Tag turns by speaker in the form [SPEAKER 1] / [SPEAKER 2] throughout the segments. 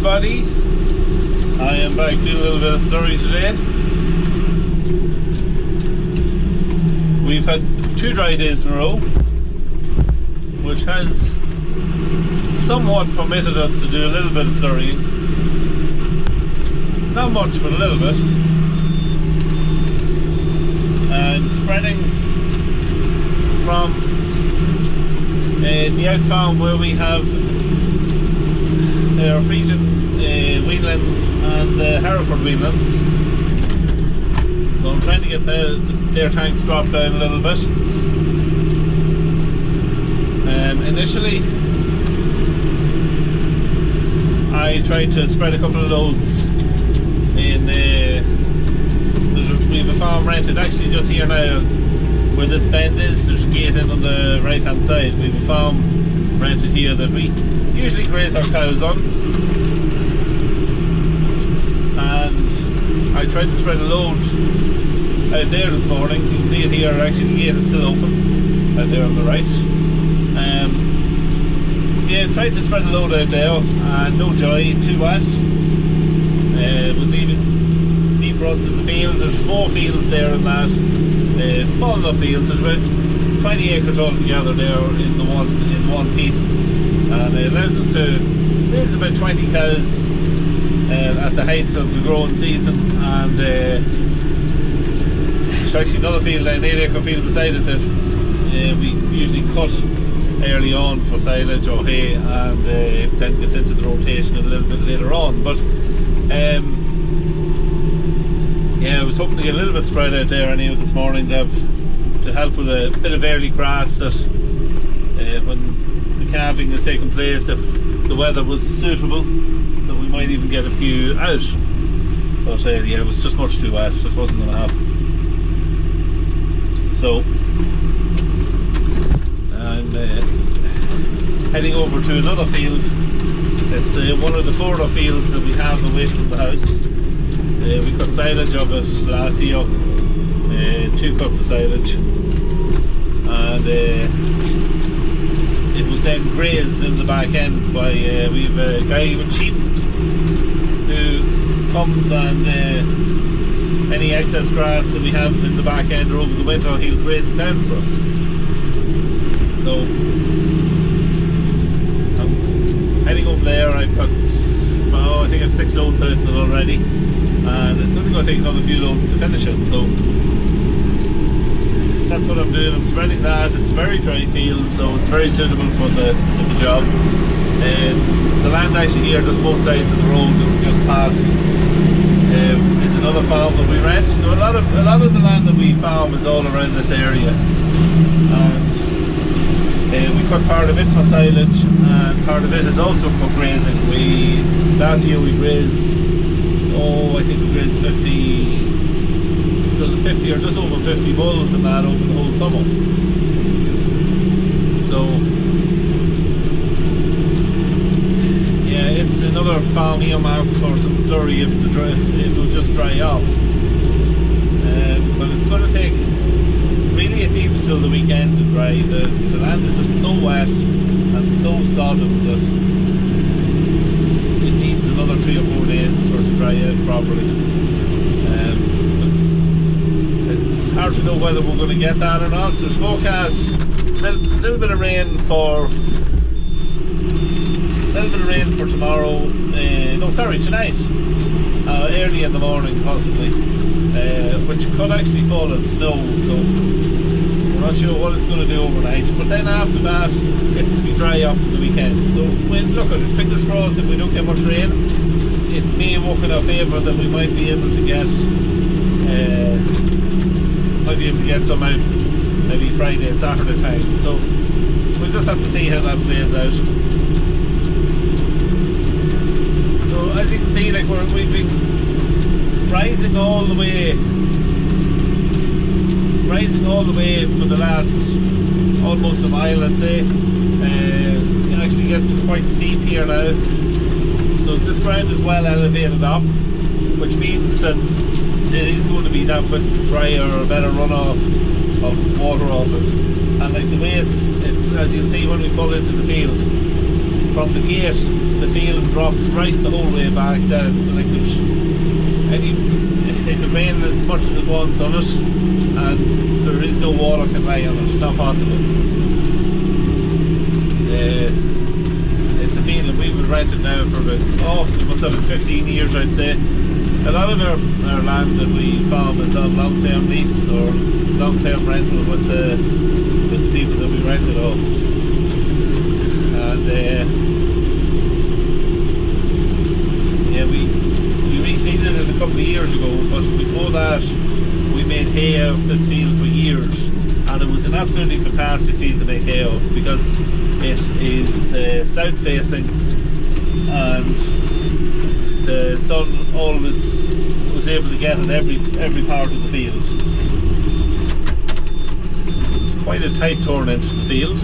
[SPEAKER 1] everybody, I am back doing a little bit of slurry today. We've had 2 dry days in a row, which has somewhat permitted us to do a little bit of slurrying. Not much, but a little bit. And spreading from the out farm where we have our Frisian weanlings and Hereford weanlings. So I'm trying to get their tanks dropped down a little bit. Initially I tried to spread a couple of loads in we have a farm rented actually just here now where this bend is. There's a gate in on the right hand side. We have a farm rented here that we usually graze our cows on, and I tried to spread a load out there this morning. You can see it here, actually the gate is still open out there on the right. Yeah, tried to spread a load out there and no joy, too wet. Was leaving deep ruts in the field. There's 4 fields there in that. Small enough fields. There's about 20 acres altogether there in one piece, and it allows us to raise about 20 cows at the height of the growing season. And there's actually another field, an 8 acre field beside it that we usually cut early on for silage or hay, and then gets into the rotation a little bit later on. But yeah, I was hoping to get a little bit spread out there anyway this morning to help with a bit of early grass, that when the calving is taking place, if the weather was suitable, that we might even get a few out. But yeah, it was just much too wet, it just wasn't going to happen. So I'm heading over to another field. It's one of the further fields that we have away from the house. We cut silage of it last year, 2 cuts of silage, and it was then grazed in the back end by we have a guy with sheep who comes, and any excess grass that we have in the back end or over the winter, he'll graze it down for us. So I'm heading over there. I've got, I think I have 6 loads out in it already, and it's only going to take another few loads to finish it. So that's what I'm doing. I'm spreading that. It's a very dry field, so it's very suitable for the job. The land actually here, just both sides of the road that we just passed, is another farm that we rent. So a lot of the land that we farm is all around this area, and we cut part of it for silage, and part of it is also for grazing. Last year we grazed, I think we grazed 50 or just over 50 bulls and that over the whole summer. So yeah, it's another farm earmarked for some slurry if it'll just dry up. But it's going to take, really it needs till the weekend to dry. The land is just so wet and so sodden that it needs another 3 or 4 days for it to dry out properly. It's hard to know whether we're going to get that or not. There's forecast a little bit of rain for tomorrow. Tonight. Early in the morning possibly, which could actually fall as snow. So we're not sure what it's going to do overnight. But then after that, it's to be dry up the weekend. So look at it, fingers crossed, if we don't get much rain, it may work in our favour that we might be able to get some out maybe Friday, Saturday time. So we'll just have to see how that plays out. So as you can see, like we've been rising all the way for the last almost a mile, I'd say. It actually gets quite steep here now. So this ground is well elevated up, which means that it is going to be that bit drier, or a better runoff of water off it. And like the way it's as you'll see when we pull into the field, from the gate the field drops right the whole way back down, so like there's it could rain as much as it wants on it and there is no water can lie on it. It's not possible. It's a field that we would rent it now for about, we must have it 15 years I'd say. A lot of our land that we farm is on long-term lease or long-term rental with the people that we rent it off. And yeah, we reseeded it a couple of years ago, but before that we made hay out of this field for years, and it was an absolutely fantastic field to make hay of because it is south facing and the sun always was able to get at every part of the field. It's quite a tight turn into the field,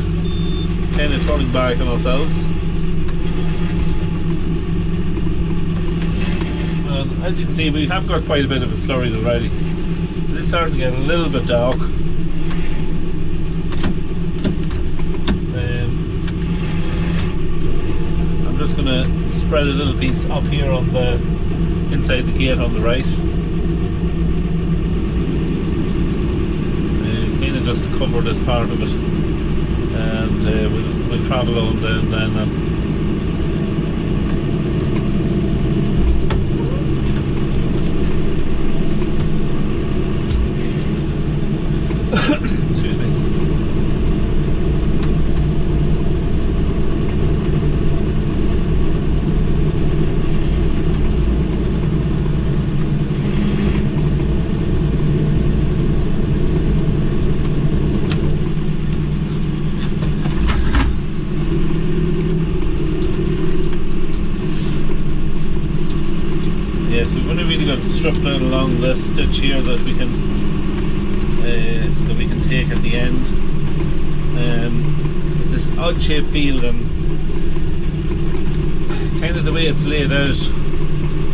[SPEAKER 1] kind of turning back on ourselves. And as you can see, we have got quite a bit of it slurried already. It is starting to get a little bit dark. I'm just going to spread a little piece up here on the inside the gate on the right, kind of just to cover this part of it, and we'll travel on down then. Excuse me. Yes, we've only really got to strip down along this stitch here that we can take at the end. It's this odd shaped field, and kind of the way it's laid out,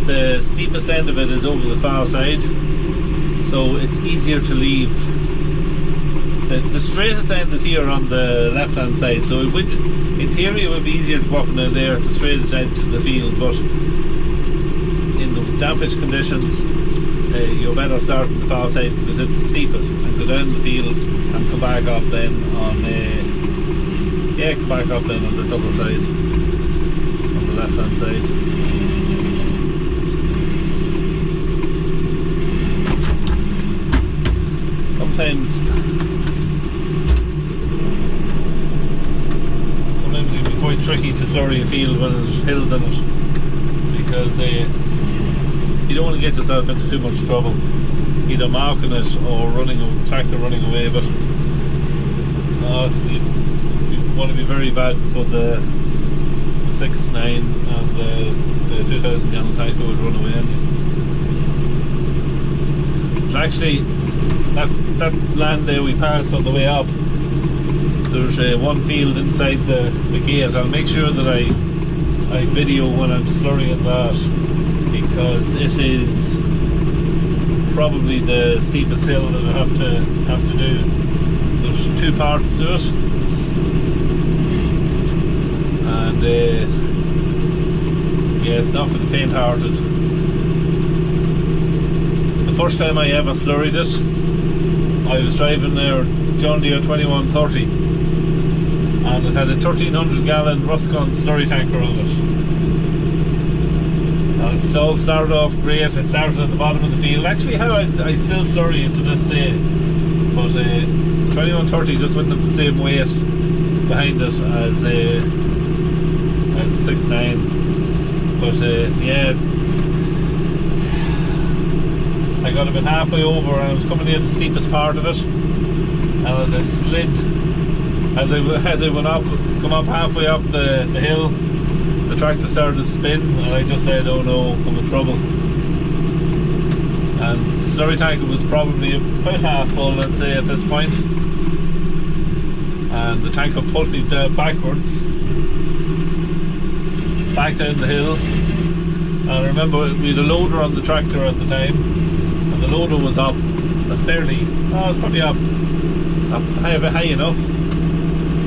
[SPEAKER 1] the steepest end of it is over the far side, so it's easier to leave. The straightest end is here on the left hand side, so it would, in theory it would be easier to walk down there. It's the straightest edge of the field, but in the dampish conditions you're better start on the far side because it's the steepest, and go down the field and come back up then on come back up then on this other side, on the left hand side. Sometimes it can be quite tricky to slurry a field when there's hills in it, because you don't want to get yourself into too much trouble, either marking it or tractor running away. But you want to be very bad for the 6.9 and the 2,000 gallon tanker would run away on you. There's actually that land there we passed on the way up. There's one field inside the gate. I'll make sure that I video when I'm slurrying that, because it is probably the steepest hill that I have to do. There's two parts to it, and yeah, it's not for the faint-hearted. The first time I ever slurried it, I was driving their John Deere 2130, and it had a 1,300 gallon Ruscon slurry tanker on it. And it all started off great. It started at the bottom of the field. Actually, how I still slurry it to this day. But 2130 just wouldn't have the same weight behind it as the 6.9. But yeah, I got about halfway over and I was coming near the steepest part of it. And as I slid, as I went up, come up halfway up the hill, the tractor started to spin, and I just said, oh no, I'm in trouble. And the slurry tanker was probably about half full, let's say, at this point. And the tanker pulled me backwards, back down the hill. And I remember we had a loader on the tractor at the time, and the loader was up fairly, it was probably up high enough.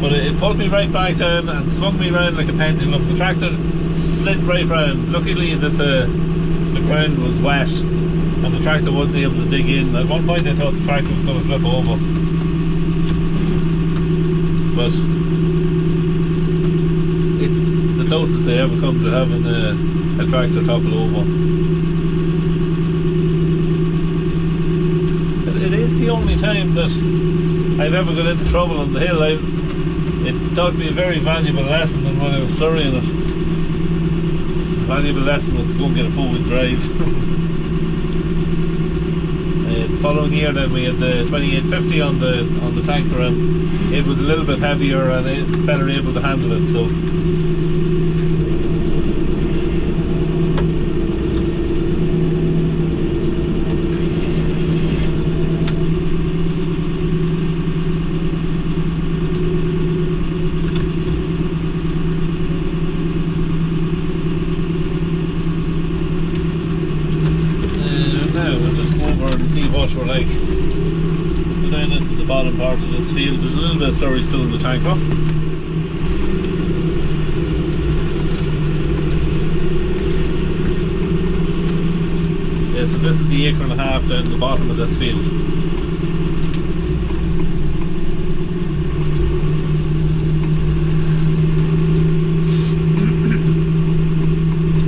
[SPEAKER 1] But it pulled me right back down and swung me around like a pendulum. The tractor slid right round. Luckily that the ground was wet and the tractor wasn't able to dig in. At one point I thought the tractor was going to flip over, but it's the closest I ever come to having a tractor topple over. It is the only time that I've ever got into trouble on the hill. It taught me a very valuable lesson, and when I was slurrying it, the valuable lesson was to go and get a 4-wheel drive. The following year then we had the 2850 on the tanker, and it was a little bit heavier and it's better able to handle it. So what we're like. Go down into the bottom part of this field. There's a little bit of slurry still in the tanker. Yeah, so this is the 1.5 acres down the bottom of this field.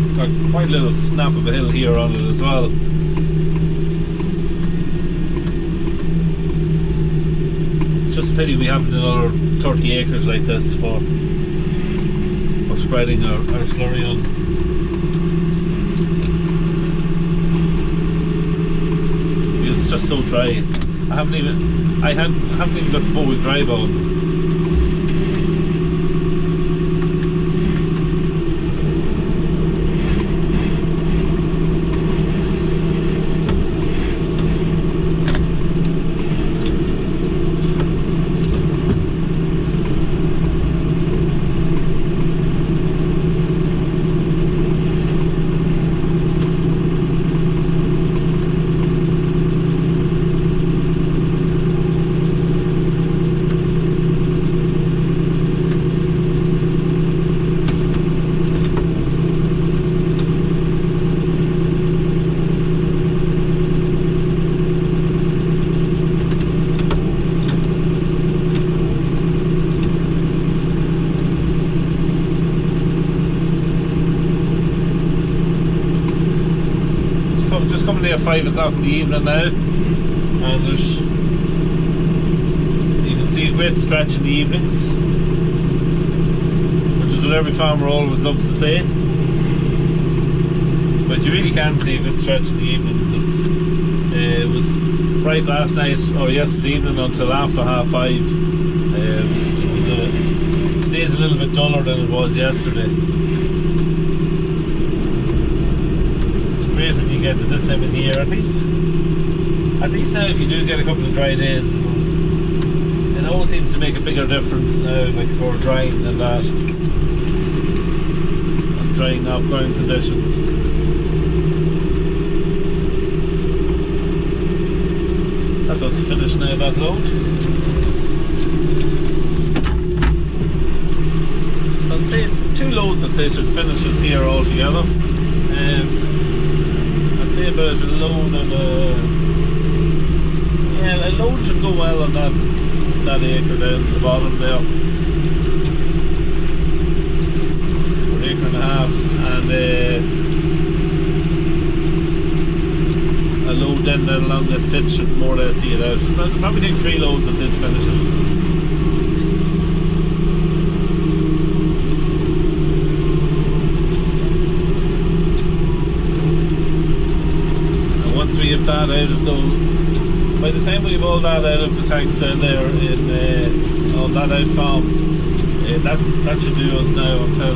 [SPEAKER 1] It's got quite a little snap of a hill here on it as well. Just a pity we haven't another 30 acres like this for spreading our slurry on. Because it's just so dry. I haven't even got the 4-wheel drive on. Just coming there at 5 o'clock in the evening now, and there's, you can see a great stretch in the evenings, which is what every farmer always loves to say. But you really can see a good stretch in the evenings. It was bright last night or yesterday evening until after 5:30. Today's a little bit duller than it was yesterday. When you get to this time of the year, at least now, if you do get a couple of dry days, it always seems to make a bigger difference now, like for drying and that, and drying up ground conditions. That's us finished now, that load. So I'd say 2 loads should finish us here all together. About a load and a load should go well on that acre down the bottom there. Or 1.5 acres, and a load then down along this ditch should more or less see it out. It'll probably take 3 loads to finish it. We have that out of the, by the time we have all that out of the tanks down there on that out farm, that should do us now until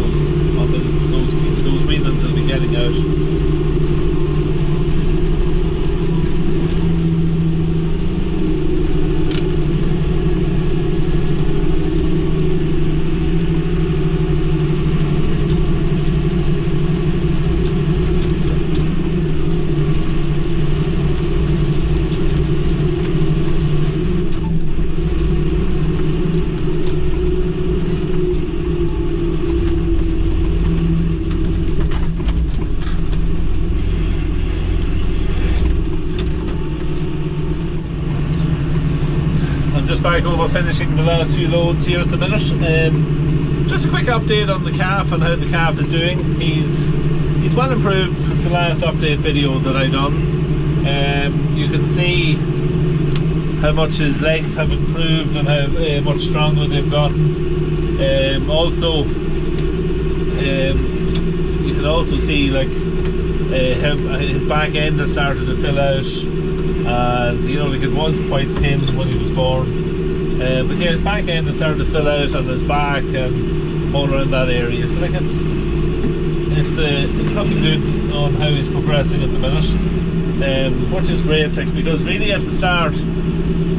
[SPEAKER 1] those weanlings will be getting out. I'm just back over finishing the last few loads here at the minute. Just a quick update on the calf and how the calf is doing. He's well improved since the last update video that I done. You can see how much his legs have improved and how much stronger they've got. Also, you can also see like his back end has started to fill out, and you know, like it was quite thin when he was born, but yeah, his back end has started to fill out on his back and all around that area. So like it's looking good on how he's progressing at the minute, which is great. Like, because really at the start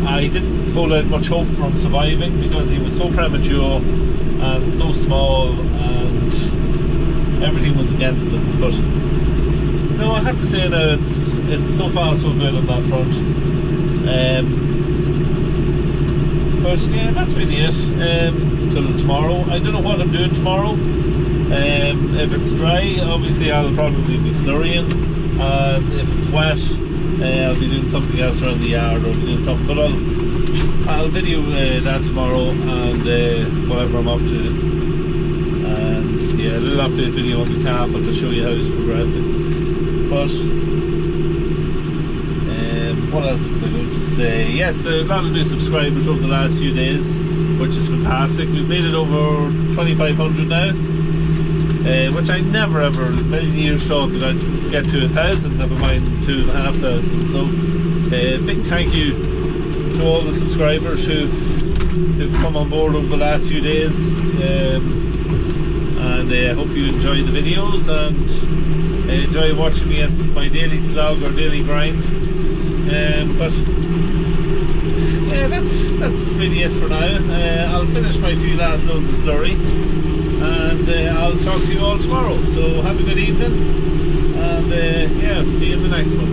[SPEAKER 1] I didn't hold out much hope from surviving because he was so premature and so small and everything was against him. But no, I have to say now it's so far so good on that front. But yeah, that's really it. Till tomorrow. I don't know what I'm doing tomorrow. If it's dry, obviously I'll probably be slurrying, and if it's wet, I'll be doing something else around the yard, or be doing something. But I'll video that tomorrow and whatever I'm up to. And yeah, a little update video on the calf to show you how he's progressing. But what else was I going to say? Yes, a lot of new subscribers over the last few days, which is fantastic. We've made it over 2,500 now, which I never ever in many years thought that I'd get to 1,000, never mind 2,500. So big thank you to all the subscribers who've come on board over the last few days, and I hope you enjoy the videos and enjoy watching me at my daily slog or daily grind. But yeah, that's really it for now. I'll finish my few last loads of slurry, and I'll talk to you all tomorrow. So have a good evening, and yeah, see you in the next one.